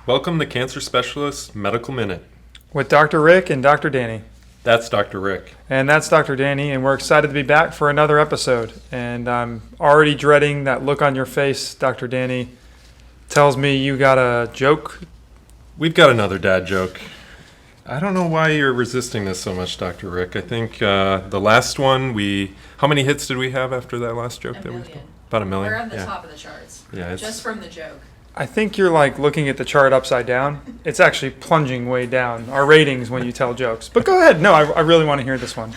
Welcome to Cancer Specialist Medical Minute. With Dr. Rick and Dr. Danny. That's Dr. Rick. And that's Dr. Danny, and we're excited to be back for another episode. And I'm already dreading that look on your face, Dr. Danny. Tells me you got a joke. We've got another dad joke. I don't know why you're resisting this so much, Dr. Rick. I think the last one, how many hits did we have after that last joke? A million. About a million? We're on the top of the charts. Yeah, just from the joke. I think you're like looking at the chart upside down. It's actually plunging way down, our ratings when you tell jokes. But go ahead. No, I really want to hear this one.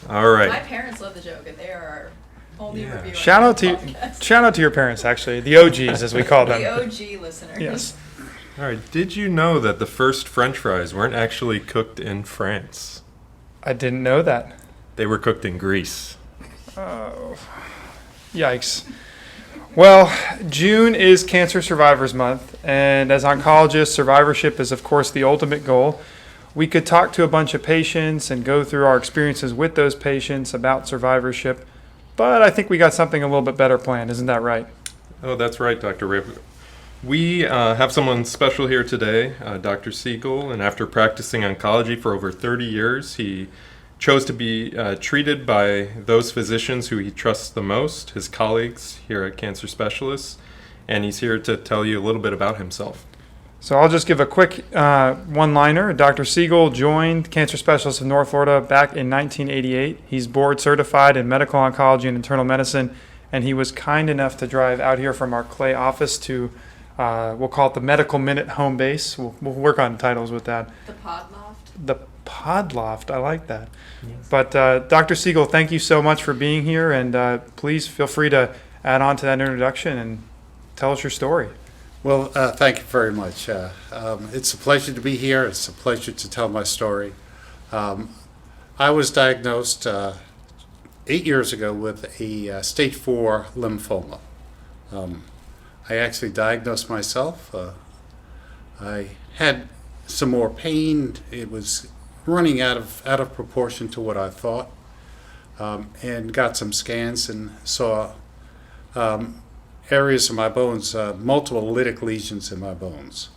All right. My parents love the joke, and they are our only reviewer. Shout out to your parents, actually. The OGs, as we call them. The OG listeners. Yes. All right. Did you know that the first French fries weren't actually cooked in France? I didn't know that. They were cooked in Greece. Oh, yikes. Well, June is Cancer Survivors Month, and as oncologists, survivorship is, of course, the ultimate goal. We could talk to a bunch of patients and go through our experiences with those patients about survivorship, but I think we got something a little bit better planned. Isn't that right? Oh, that's right, Dr. Rick. We have someone special here today, Dr. Siegel, and after practicing oncology for over 30 years, he chose to be treated by those physicians who he trusts the most, his colleagues here at Cancer Specialists, and he's here to tell you a little bit about himself. So I'll just give a quick one-liner. Dr. Siegel joined Cancer Specialists of North Florida back in 1988. He's board certified in medical oncology and internal medicine, and he was kind enough to drive out here from our Clay office to, we'll call it the Medical Minute home base. We'll work on titles with that. The pod loft. The pod loft, I like that. Yes. But Dr. Siegel, thank you so much for being here, and please feel free to add on to that introduction and tell us your story. Well, thank you very much. It's a pleasure to be here. It's a pleasure to tell my story. I was diagnosed 8 years ago with a stage 4 lymphoma. I actually diagnosed myself. I had some more pain. It was running out of proportion to what I thought, and got some scans and saw areas of my bones, multiple lytic lesions in my bones.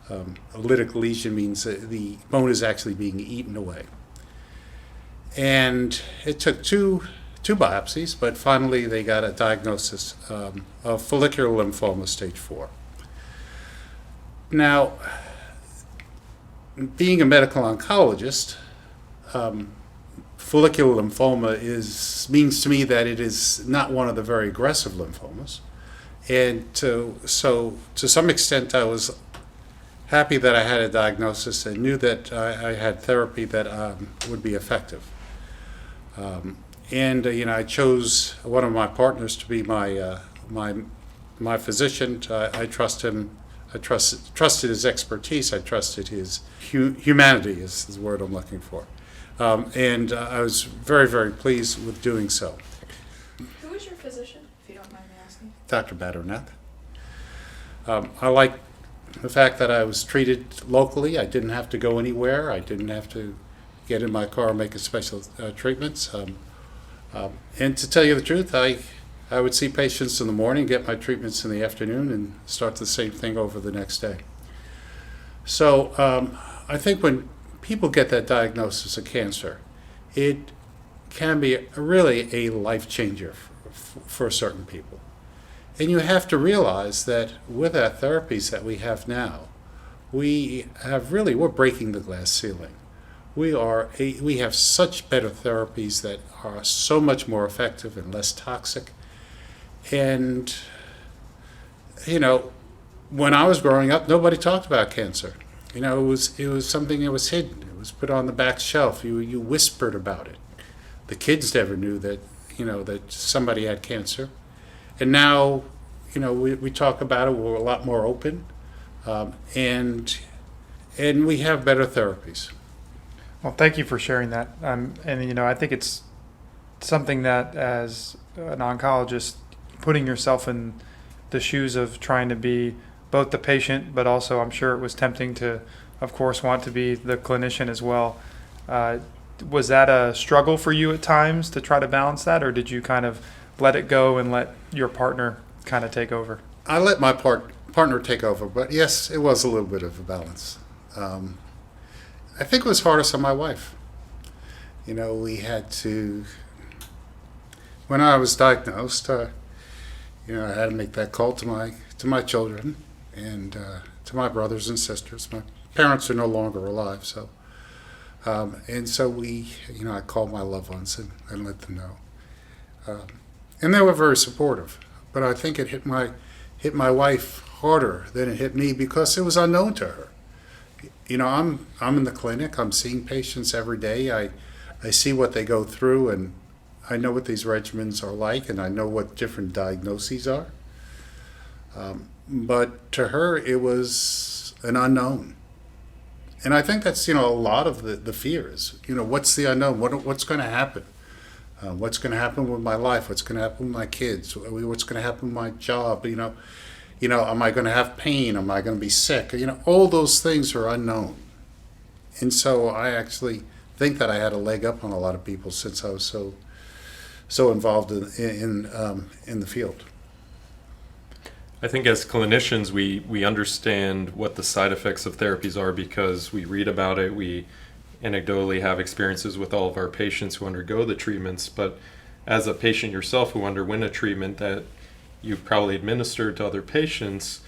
A lytic lesion means that the bone is actually being eaten away. And it took two biopsies, but finally they got a diagnosis of follicular lymphoma stage 4. Now, being a medical oncologist, follicular lymphoma means to me that it is not one of the very aggressive lymphomas. And so to some extent, I was happy that I had a diagnosis and knew that I had therapy that would be effective. I chose one of my partners to be my physician. I trust him. I trusted his expertise. I trusted his humanity is the word I'm looking for. And I was very, very pleased with doing so. Who is your physician, if you don't mind me asking? Dr. Baddernath. I like the fact that I was treated locally. I didn't have to go anywhere. I didn't have to get in my car and make a special treatments. And to tell you the truth, I would see patients in the morning, get my treatments in the afternoon, and start the same thing over the next day. So I think when people get that diagnosis of cancer, it can be really a life changer for certain people. And you have to realize that with our therapies that we have now, we're breaking the glass ceiling. We have such better therapies that are so much more effective and less toxic. And, when I was growing up, nobody talked about cancer. It was something that was hidden. It was put on the back shelf. You whispered about it. The kids never knew that, that somebody had cancer. And now, we talk about it. We're a lot more open. And we have better therapies. Well, thank you for sharing that. I think it's something that, as an oncologist, putting yourself in the shoes of trying to be both the patient, but also I'm sure it was tempting to, of course, want to be the clinician as well. Was that a struggle for you at times to try to balance that, or did you kind of let it go and let your partner kind of take over? I let my partner take over. But yes, it was a little bit of a balance. I think it was hardest on my wife. We had to, when I was diagnosed, I had to make that call to my children and to my brothers and sisters. My parents are no longer alive, so and so I called my loved ones and let them know, and they were very supportive. But I think it hit my wife harder than it hit me because it was unknown to her. I'm in the clinic. I'm seeing patients every day. I see what they go through, and I know what these regimens are like, and I know what different diagnoses are. But to her, it was an unknown. And I think that's, a lot of the fears. What's the unknown? What's going to happen? What's going to happen with my life? What's going to happen with my kids? What's going to happen with my job? Am I going to have pain? Am I going to be sick? All those things are unknown. And so I actually think that I had a leg up on a lot of people since I was so involved in the field. I think as clinicians, we understand what the side effects of therapies are because we read about it. We anecdotally have experiences with all of our patients who undergo the treatments. But as a patient yourself who underwent a treatment that you've probably administered to other patients,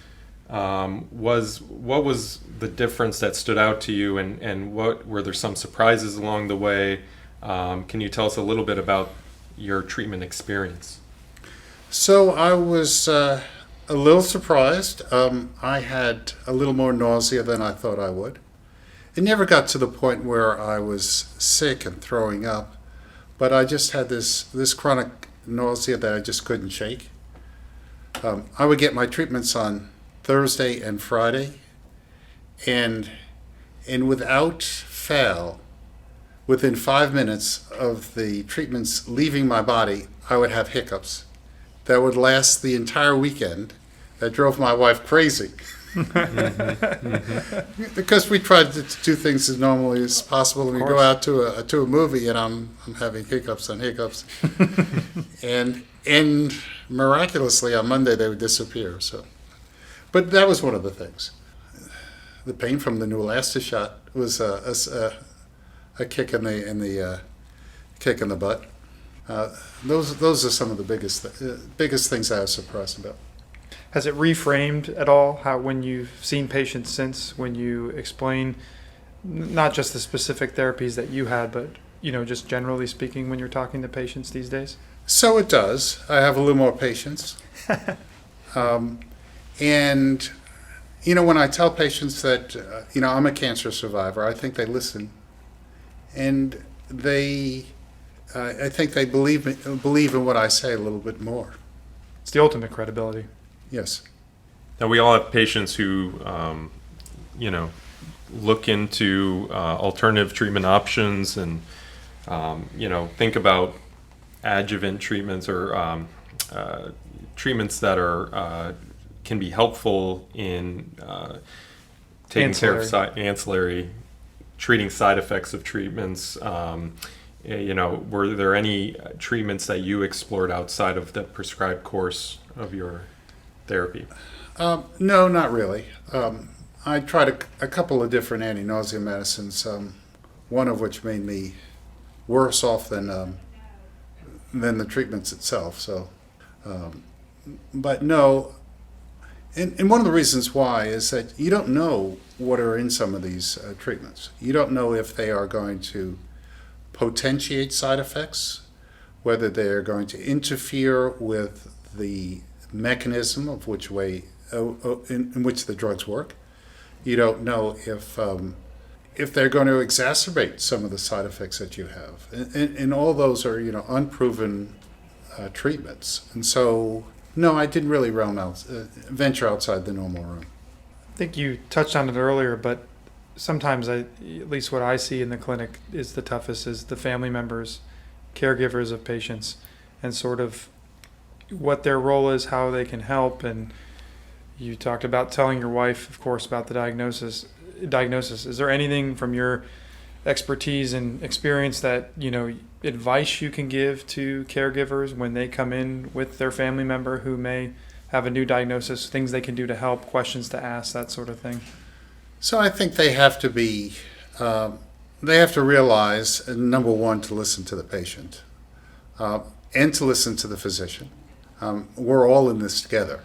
what was the difference that stood out to you, and what were there some surprises along the way? Can you tell us a little bit about your treatment experience? So I was a little surprised. I had a little more nausea than I thought I would. It never got to the point where I was sick and throwing up, but I just had this chronic nausea that I just couldn't shake. I would get my treatments on Thursday and Friday, and without fail, within 5 minutes of the treatments leaving my body, I would have hiccups that would last the entire weekend. That drove my wife crazy. Because we tried to do things as normally as possible, and we go out to a movie, and I'm having hiccups on hiccups, and miraculously on Monday they would disappear. So, but that was one of the things. The pain from the new Elasta shot was a kick in the kick in the butt. Those are some of the biggest things I was surprised about. Has it reframed at all how, when you've seen patients since, when you explain not just the specific therapies that you had, but just generally speaking when you're talking to patients these days? So it does. I have a little more patience. And when I tell patients that I'm a cancer survivor, I think they listen, and I think they believe in what I say a little bit more. It's the ultimate credibility. Yes. Now, we all have patients who, look into alternative treatment options and, think about adjuvant treatments or treatments that are can be helpful in taking care of ancillary treating side effects of treatments. Were there any treatments that you explored outside of the prescribed course of your therapy? No, not really. I tried a couple of different anti-nausea medicines, one of which made me worse off than the treatments itself. So, but no. And one of the reasons why is that you don't know what are in some of these treatments. You don't know if they are going to potentiate side effects, whether they are going to interfere with the mechanism of which way in which the drugs work. You don't know if they're going to exacerbate some of the side effects that you have, and all those are unproven treatments. And so no, I didn't really venture outside the normal room. I think you touched on it earlier, but sometimes at least what I see in the clinic is the toughest is the family members, caregivers of patients, and sort of what their role is, how they can help. And you talked about telling your wife, of course, about the diagnosis. Is there anything from your expertise and experience that, advice you can give to caregivers when they come in with their family member who may have a new diagnosis, things they can do to help, questions to ask, that sort of thing? So I think they have to be, they have to realize, number one, to listen to the patient and to listen to the physician. We're all in this together.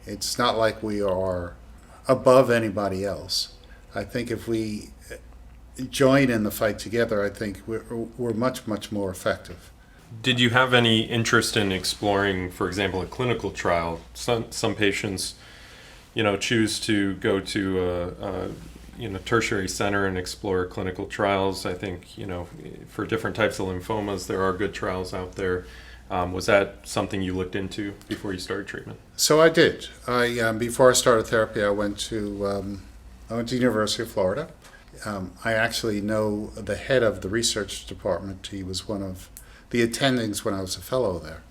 It's not like we are above anybody else. I think if we join in the fight together, I think we're much, much more effective. Did you have any interest in exploring, for example, a clinical trial? Some patients, choose to go to a tertiary center and explore clinical trials. I think, for different types of lymphomas, there are good trials out there. Was that something you looked into before you started treatment? So I did. Before I started therapy, I went to the University of Florida. I actually know the head of the research department. He was one of the attendings when I was a fellow there.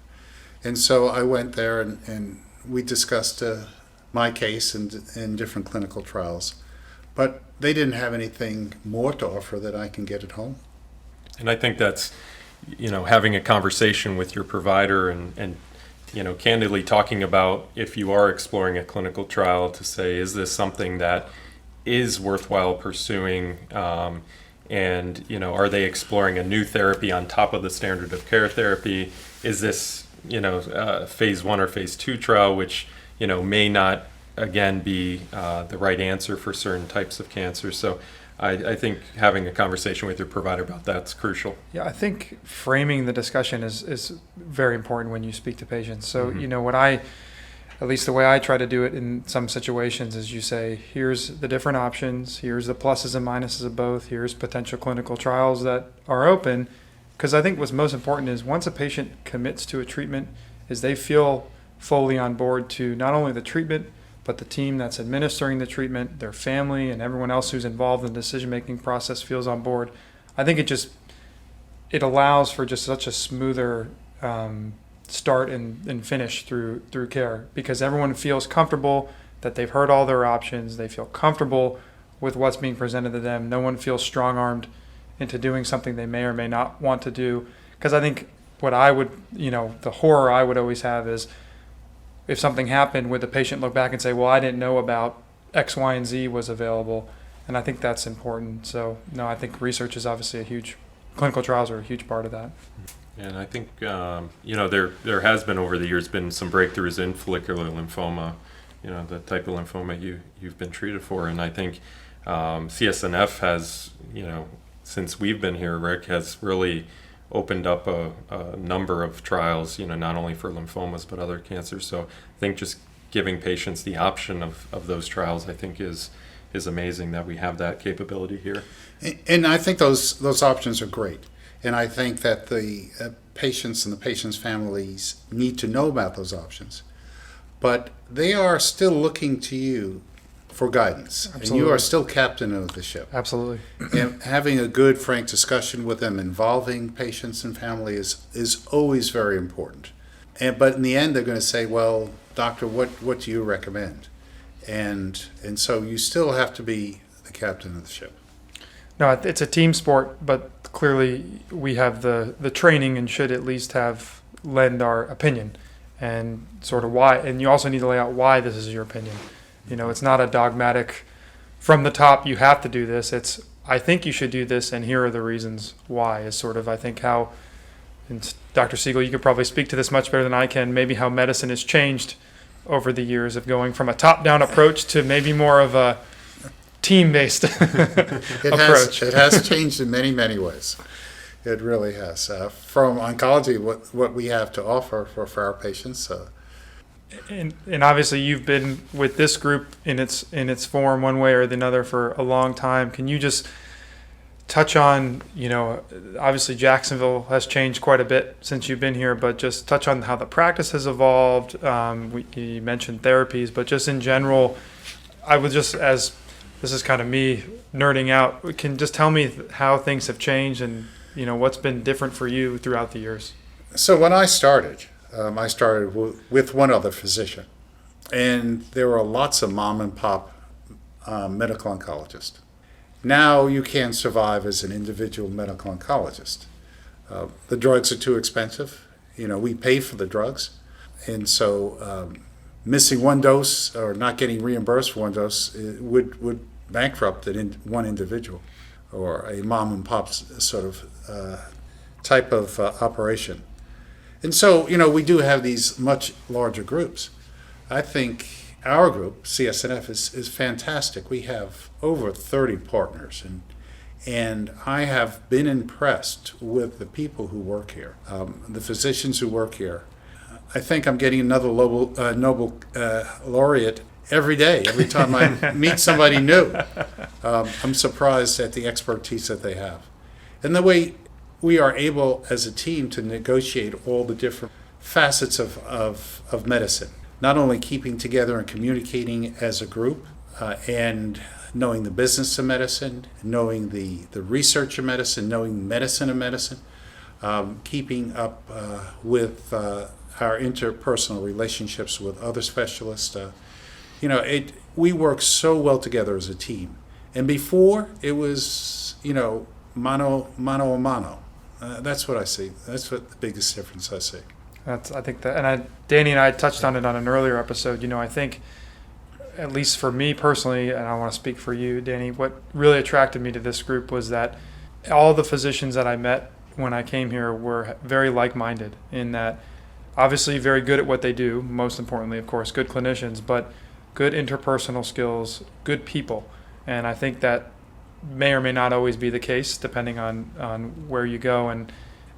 And so I went there and we discussed my case and different clinical trials. But they didn't have anything more to offer that I can get at home. And I think that's, having a conversation with your provider and candidly talking about if you are exploring a clinical trial to say, is this something that is worthwhile pursuing? And, are they exploring a new therapy on top of the standard of care therapy? Is this, phase 1 or phase 2 trial, which, may not, again, be the right answer for certain types of cancer? So I think having a conversation with your provider about that's crucial. Yeah, I think framing the discussion is very important when you speak to patients. So, Mhm. at least the way I try to do it in some situations is you say, here's the different options, here's the pluses and minuses of both, here's potential clinical trials that are open. Because I think what's most important is once a patient commits to a treatment, is they feel fully on board to not only the treatment, but the team that's administering the treatment, their family, and everyone else who's involved in the decision-making process feels on board. I think it allows for just such a smoother start and finish through care, because everyone feels comfortable that they've heard all their options. They feel comfortable with what's being presented to them. No one feels strong-armed into doing something they may or may not want to do. Because I think what I would, the horror I would always have is if something happened, would the patient look back and say, well, I didn't know about X, Y, and Z was available. And I think that's important. So, no, I think research is obviously clinical trials are a huge part of that. And I think, there has been over the years been some breakthroughs in follicular lymphoma, the type of lymphoma you've been treated for. And I think CSNF has, since we've been here, Rick, has really opened up a number of trials, not only for lymphomas but other cancers. So I think just giving patients the option of those trials, I think is amazing that we have that capability here. And I think those options are great. And I think that the patients and the patients' families need to know about those options. But they are still looking to you for guidance. Absolutely. And you are still captain of the ship. Absolutely. And having a good, frank discussion with them involving patients and family is always very important. But in the end, they're going to say, well, doctor, what do you recommend? And so you still have to be the captain of the ship. No, it's a team sport, but clearly we have the training and should at least lend our opinion and sort of why. And you also need to lay out why this is your opinion. It's not a dogmatic, from the top, you have to do this. It's, I think you should do this, and here are the reasons why, is sort of, I think, how, and Dr. Siegel, you could probably speak to this much better than I can, maybe how medicine has changed over the years of going from a top-down approach to maybe more of a team-based approach. It has changed in many, many ways. It really has. From oncology, what we have to offer for our patients. And obviously you've been with this group in its form one way or another for a long time. Can you just touch on, obviously Jacksonville has changed quite a bit since you've been here, but just touch on how the practice has evolved. You mentioned therapies, but just in general, I would just, as this is kind of me nerding out, can just tell me how things have changed and, what's been different for you throughout the years. So when I started with one other physician, and there were lots of mom and pop medical oncologists. Now you can't survive as an individual medical oncologist. The drugs are too expensive. We pay for the drugs, and so missing one dose or not getting reimbursed for one dose would bankrupt one individual or a mom and pop sort of type of operation. And so, we do have these much larger groups. I think our group, CSNF, is fantastic. We have over 30 partners, and I have been impressed with the people who work here, the physicians who work here. I think I'm getting another Nobel laureate every day, every time I meet somebody new. I'm surprised at the expertise that they have. And the way we are able as a team to negotiate all the different facets of medicine, not only keeping together and communicating as a group and knowing the business of medicine, knowing the research of medicine, knowing medicine of medicine, keeping up with our interpersonal relationships with other specialists. We work so well together as a team. And before, it was, mano a mano. That's what I see. That's what the biggest difference I see. I think that, and Danny and I touched on it on an earlier episode. I think, at least for me personally, and I want to speak for you, Danny, what really attracted me to this group was that all the physicians that I met when I came here were very like-minded in that obviously very good at what they do, most importantly, of course, good clinicians, but good interpersonal skills, good people. And I think that may or may not always be the case depending on where you go. And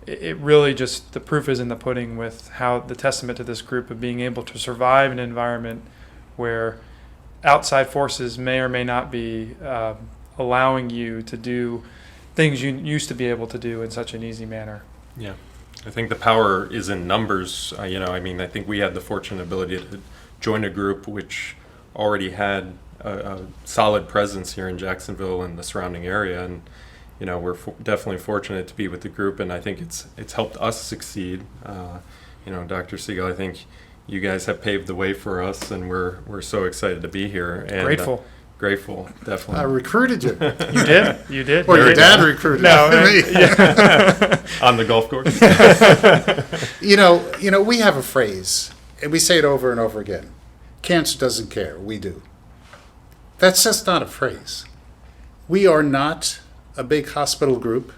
it really just, the proof is in the pudding with how the testament to this group of being able to survive an environment where outside forces may or may not be allowing you to do things you used to be able to do in such an easy manner. Yeah. I think the power is in numbers. I think we had the fortunate ability to join a group which already had a solid presence here in Jacksonville and the surrounding area, and we're definitely fortunate to be with the group, and I think it's helped us succeed. Dr. Siegel, I think you guys have paved the way for us, and we're so excited to be here. And, grateful, definitely. I recruited you. You did. Well, your dad recruited me. On the golf course. We have a phrase, and we say it over and over again. Cancer doesn't care. We do. That's just not a phrase. We are not a big hospital group.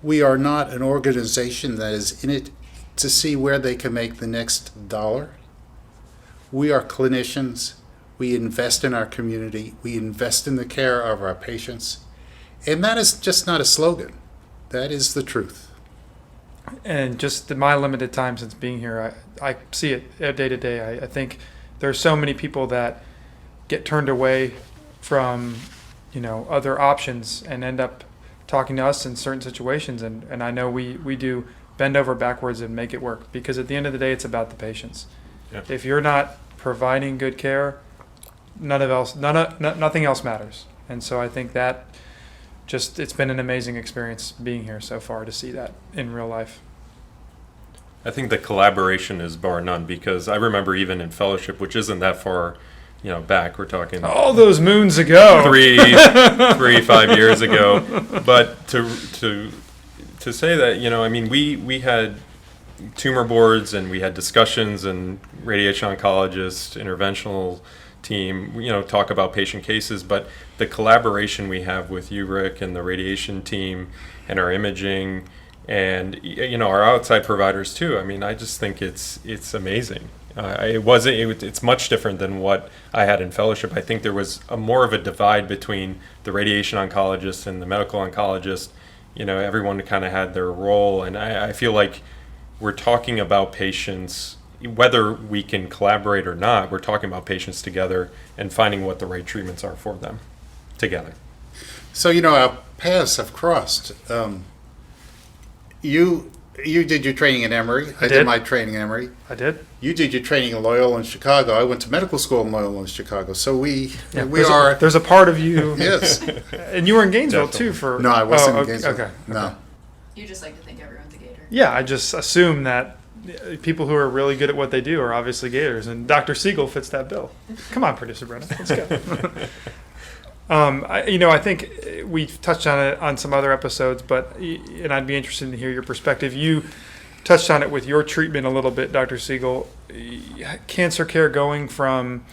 We are not an organization that is in it to see where they can make the next dollar. We are clinicians. We invest in our community. We invest in the care of our patients. And that is just not a slogan. That is the truth. And just in my limited time since being here, I see it day to day. I think there are so many people that get turned away from, other options and end up talking to us in certain situations. And I know we do bend over backwards and make it work, because at the end of the day, it's about the patients. Yeah. If you're not providing good care, nothing else matters. And so I think that it's been an amazing experience being here so far to see that in real life. I think the collaboration is bar none, because I remember even in fellowship, which isn't that far, back, we're talking all those moons ago, 5 years ago. But to say that, we had tumor boards and we had discussions, and radiation oncologist, interventional team, talk about patient cases, but the collaboration we have with you, Rick, and the radiation team and our imaging and our outside providers too. I just think it's amazing. It's much different than what I had in fellowship. I think there was more of a divide between the radiation oncologist and the medical oncologist. Everyone kind of had their role, and I feel like we're talking about patients, whether we can collaborate or not. We're talking about patients together and finding what the right treatments are for them together. So our paths have crossed. You did your training in Emory. I did my training in Emory. I did. You did your training in Loyola in Chicago. I went to medical school in Loyola in Chicago. So there's a part of you. Yes. And you were in Gainesville too for. No, I wasn't in Gainesville. Okay. No. You just like to think everyone's a Gator. Yeah, I just assume that people who are really good at what they do are obviously Gators, and Dr. Siegel fits that bill. Come on, producer Brenna, let's go. I think we've touched on it on some other episodes, and I'd be interested to hear your perspective. You touched on it with your treatment a little bit, Dr. Siegel. Cancer care going from,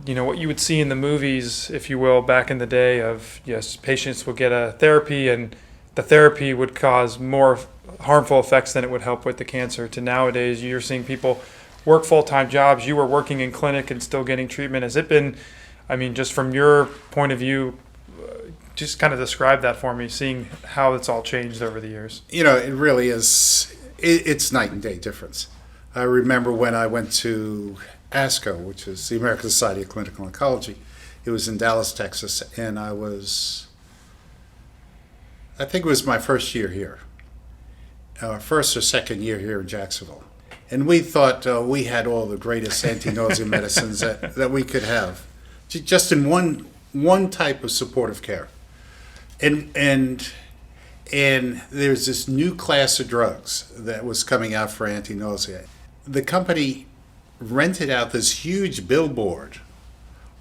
what you would see in the movies, if you will, back in the day of, yes, patients would get a therapy and the therapy would cause more harmful effects than it would help with the cancer, to nowadays you're seeing people work full-time jobs. You were working in clinic and still getting treatment. Has it been, just from your point of view, just kind of describe that for me, seeing how it's all changed over the years? It really is, it's night and day difference. I remember when I went to ASCO, which is the American Society of Clinical Oncology. It was in Dallas, Texas, and I think it was my first year here, first or second year here in Jacksonville. And we thought we had all the greatest anti-nausea medicines that we could have, just in one type of supportive care. And there's this new class of drugs that was coming out for anti-nausea. The company rented out this huge billboard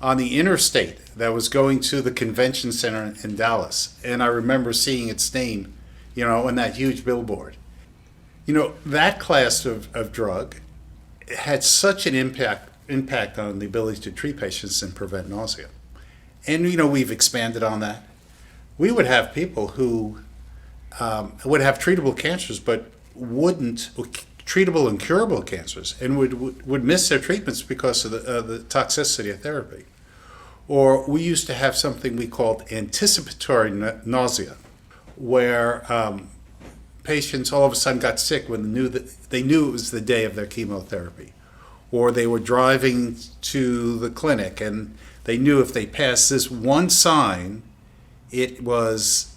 on the interstate that was going to the convention center in Dallas. And I remember seeing its name, on that huge billboard. That class of drug had such an impact on the ability to treat patients and prevent nausea. And, we've expanded on that. We would have people who would have treatable cancers, but treatable and curable cancers, and would miss their treatments because of the toxicity of therapy. Or we used to have something we called anticipatory nausea, where patients all of a sudden got sick when they knew it was the day of their chemotherapy. Or they were driving to the clinic and they knew if they passed this one sign, it was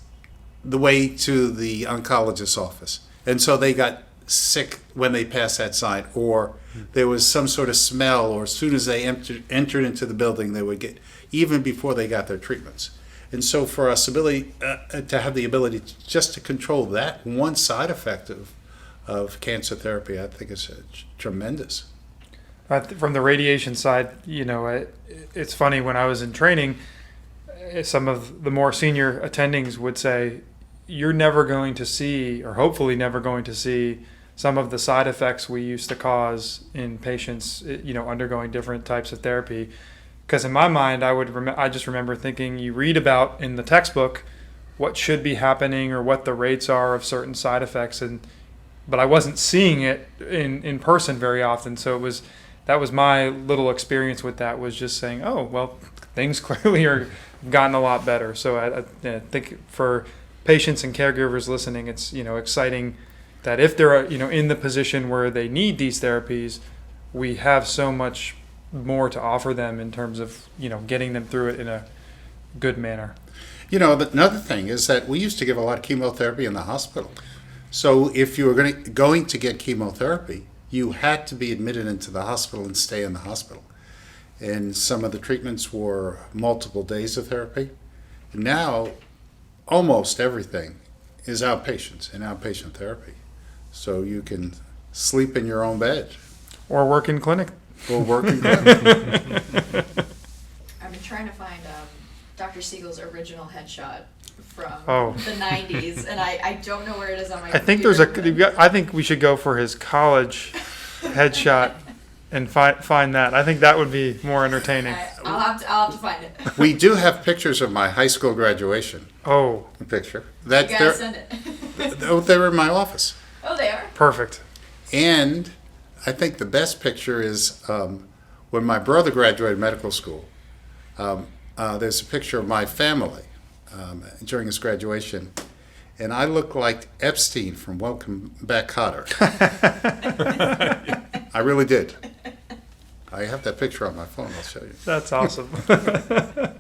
the way to the oncologist's office. And so they got sick when they passed that sign, or there was some sort of smell, or as soon as they entered into the building, they would get, even before they got their treatments. And so for us ability to have the ability just to control that one side effect of cancer therapy, I think is tremendous. From the radiation side, it's funny, when I was in training, some of the more senior attendings would say, you're never going to see, or hopefully never going to see, some of the side effects we used to cause in patients, undergoing different types of therapy. Because in my mind, I just remember thinking, you read about in the textbook what should be happening or what the rates are of certain side effects, but I wasn't seeing it in person very often. So that was my little experience with that, was just saying, oh, well, things clearly are gotten a lot better. So I think for patients and caregivers listening, it's exciting that if they're in the position where they need these therapies, we have so much more to offer them in terms of getting them through it in a good manner. Another thing is that we used to give a lot of chemotherapy in the hospital. So if you were going to get chemotherapy, you had to be admitted into the hospital and stay in the hospital. And some of the treatments were multiple days of therapy. Now, almost everything is outpatient therapy. So you can sleep in your own bed. Or work in clinic. Or work in clinic. I've been trying to find Dr. Siegel's original headshot from the 90s, and I don't know where it is on my I think computer. I think we should go for his college headshot and find that. I think that would be more entertaining. I'll have to find it. We do have pictures of my high school graduation. Oh, Picture. You gotta send it. They're in my office. Oh, they are? perfect. And I think the best picture is when my brother graduated medical school. There's a picture of my family during his graduation, and I look like Epstein from Welcome Back, Kotter. I really did. I have that picture on my phone. I'll show you. That's awesome. Are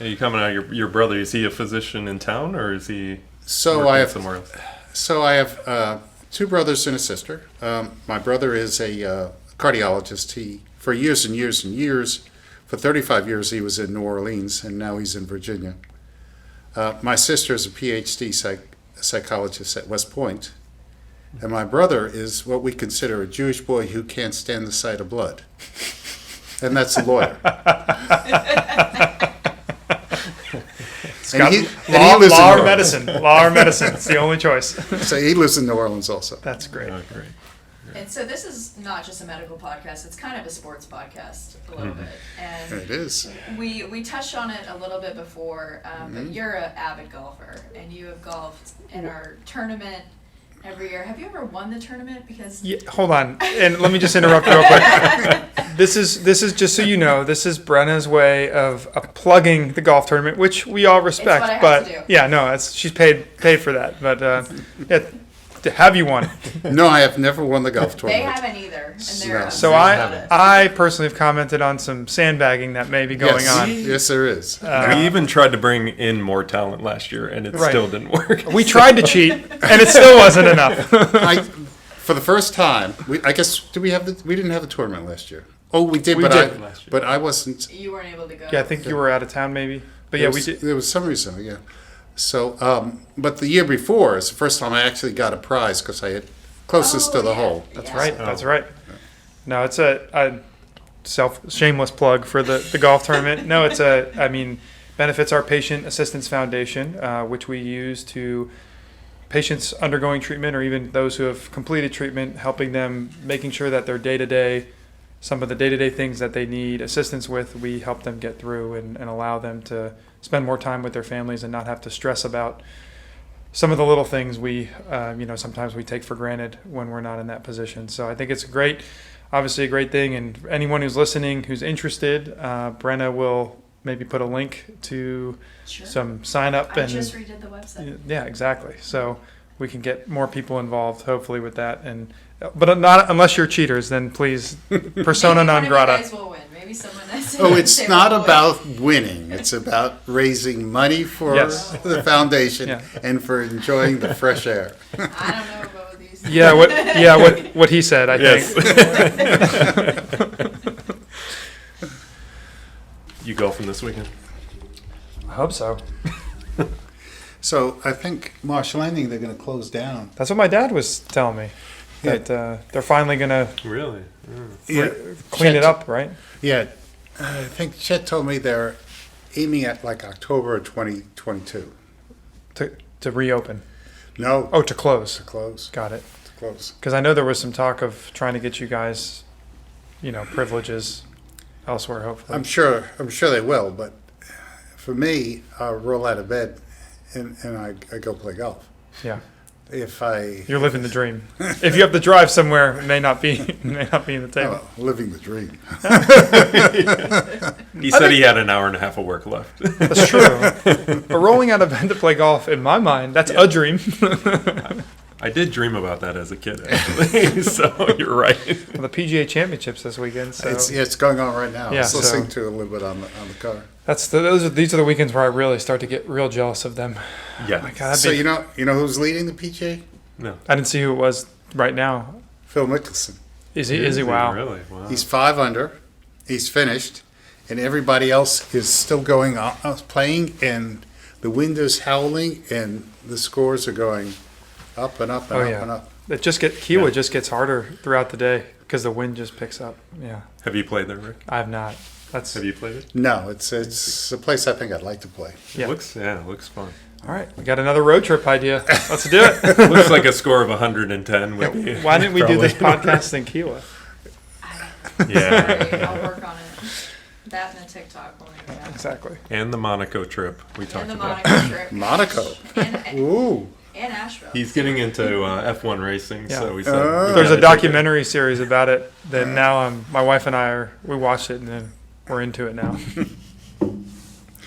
you coming out? Your brother, is he a physician in town, or is he So working I have somewhere else? So I have two brothers and a sister. My brother is a cardiologist. He, for years and years and years, for 35 years, he was in New Orleans, and now he's in Virginia. My sister is a PhD psychologist at West Point, and my brother is what we consider a Jewish boy who can't stand the sight of blood, and that's a lawyer. Scott, he law, lives in law New or Orleans. medicine. Law or medicine. It's the only choice. So he lives in New Orleans also. That's great. Oh, great. And so this is not just a medical podcast, it's kind of a sports podcast a little bit. And It is. we touched on it a little bit before, Mm-hmm. but you're an avid golfer and you have golfed in our tournament every year. Have you ever won the tournament? Because Yeah, hold on, and let me just interrupt real quick. This is just so you know, this is Brenna's way of plugging the golf tournament, which we all respect. what I have but to do. yeah, no, she's paid for that. But yeah, have you won? No, I have never won the golf they tournament. haven't either. And they're No. upset So about it. I personally have commented on some sandbagging that may be going yes. on. Yes, there is. We even tried to bring in more talent last year, and it Right. still didn't work. We tried to cheat, and it still wasn't enough. For the first time, I guess we didn't have the tournament last year. Oh, we did, We but did last year. but I wasn't. You weren't able to go. Yeah, I think you were out of town, maybe. But yeah, we did. There was some reason, yeah. So, but the year before is the first time I actually got a prize because I hit closest to the hole. That's Yeah. right. That's right. No, it's a shameless plug for the golf tournament. No, I mean, benefits our Patient Assistance Foundation, which we use to patients undergoing treatment or even those who have completed treatment, helping them, making sure that their some of the day-to-day things that they need assistance with, we help them get through and allow them to spend more time with their families and not have to stress about some of the little things sometimes we take for granted when we're not in that position. So I think it's obviously a great thing. And anyone who's listening, who's interested, Brenna will maybe put a link to Sure. some sign up. I And just redid the website. yeah, exactly. So we can get more people involved, hopefully, with that. But not unless you're cheaters, then please, persona Maybe non one of you grata. guys will win. Maybe someone else. Oh, it's they not will win. about winning. It's about raising money for Yes. the foundation Yeah. and for enjoying the fresh air. I don't know about these. Yeah, what he said, I think. You golfing this weekend? I hope so. So I think Marsh Landing, they're going to close down. That's what my dad was telling me. That they're finally gonna Really? clean it up, right? Yeah, I think Chet told me they're aiming at like October of 2022. To reopen. No, Oh, to close. to close. Got it. To close. Because I know there was some talk of trying to get you guys, privileges elsewhere. Hopefully. I'm sure they will, but for me, I roll out of bed and I go play golf. Yeah. If I You're living the dream. If you have to drive somewhere, it may not be in the table. living the dream. He said he had an hour and a half of work left. That's true. But rolling out of bed to play golf, in my mind, that's a dream. I did dream about that as a kid, actually. So you're right. The PGA Championships this weekend. So It's going on right now. Yeah, I was listening so- to a little bit on the car. these are the weekends where I really start to get real jealous of them. Yeah. My God, So you know who's leading the PGA? No. I didn't see who it was right now. Phil Mickelson. Is he? Wow. Really? Wow. He's 5 under. He's finished, and everybody else is still going on playing, and the wind is howling, and the scores are going up and up and Oh, up yeah. and up. Kiwa Yeah. just gets harder throughout the day because the wind just picks up. Yeah, Have you played there, Rick? I have not. That's Have you played it? No, it's a place I think I'd like to play. Yeah. It looks fun. all right. We got another road trip idea. Let's do it. Looks like a score of 110 would be. Why didn't we do this probably- podcast in Kiwa? Yeah. Sorry, I'll work on it. That and the TikTok will make it happen. Exactly. And the Monaco trip we And talked the about. Monaco trip. Monaco. And Ooh. Asheville. He's getting into F1 racing, Yeah. so we said Oh. we There's gotta a take it. documentary series about it. Then now my wife and we watched it and then we're into it now.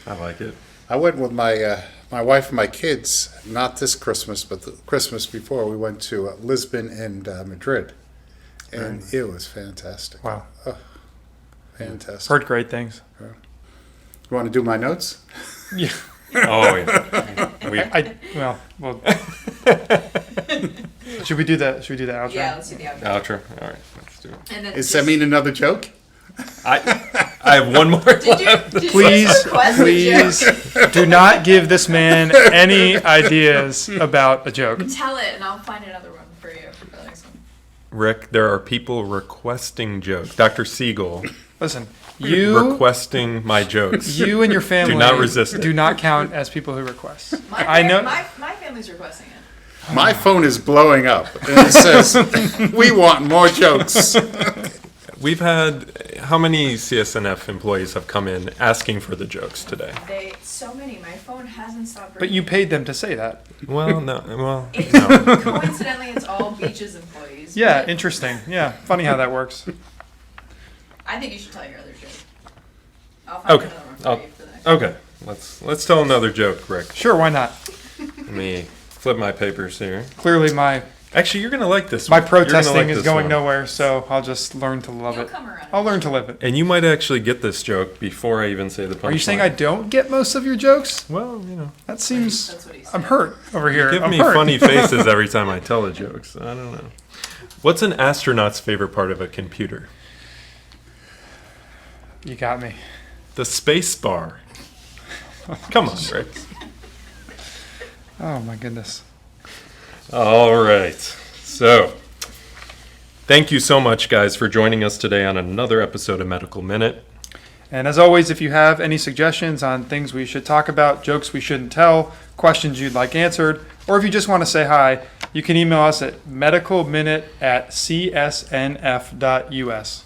I like it. I went with my wife and my kids, not this Christmas, but the Christmas before. We went to Lisbon and Madrid, and it was fantastic. Wow. Fantastic. Heard great things. You want to do my notes? Yeah. Oh, yeah. Well. Should we do the outro? Yeah, let's do the outro. Outro. All right, let's do it. And then Does that mean another joke? I have one more. Did you Please, just request a please do not give this man any ideas about a joke. joke? Tell it, and I'll find another one for you for the next one. Rick, there are people requesting jokes. Dr. Siegel Listen, you requesting my jokes. you and your family Do not resist it. do not count as people who request. My, I know. my family's requesting it. My phone is blowing up, and it says, "We want more jokes." We've had, how many CSNF employees have come in asking for the jokes today? So many. My phone hasn't stopped But ringing. you paid them to say that. Well, no, well, It's, no. coincidentally, it's all Beaches employees. Yeah, but interesting. Yeah, funny how that works. I think you should tell your other joke. I'll find Okay. another one for I'll- you for the next. Okay, let's tell another joke, Rick. Sure, why not? Let me flip my papers here. Clearly, my Actually, you're gonna like this my one. You're gonna protesting like is this going one. nowhere, so I'll just learn to love You'll it. come around. I'll learn to live it. And you might actually get this joke before I even say the punchline. Are you saying I don't get most of your jokes? Well, you know, That seems. That's what he said. I'm hurt over here. give I'm me hurt. funny faces every time I tell the jokes. I don't know. What's an astronaut's favorite part of a computer? You got me. The space bar. Come on, Rick. Oh my goodness. All right. So, thank you so much, guys, for joining us today on another episode of Medical Minute. And as always, if you have any suggestions on things we should talk about, jokes we shouldn't tell, questions you'd like answered, or if you just want to say hi, you can email us at medicalminute@csnf.us.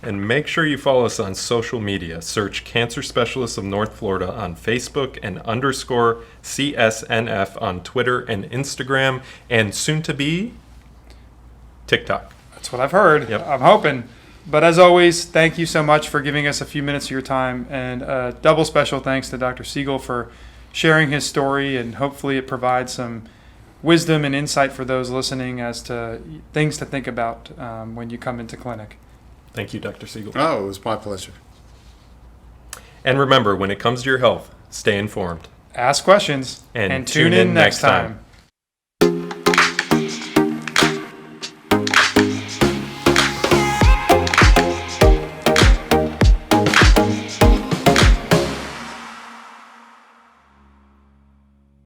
And make sure you follow us on social media. Search Cancer Specialists of North Florida on Facebook and _ CSNF on Twitter and Instagram, and soon to be TikTok. That's what I've heard. Yep. I'm hoping. But as always, thank you so much for giving us a few minutes of your time. And double special thanks to Dr. Siegel for sharing his story. And hopefully it provides some wisdom and insight for those listening as to things to think about when you come into clinic. Thank you, Dr. Siegel. Oh, it was my pleasure. And remember, when it comes to your health, stay informed. Ask questions And tune in next time.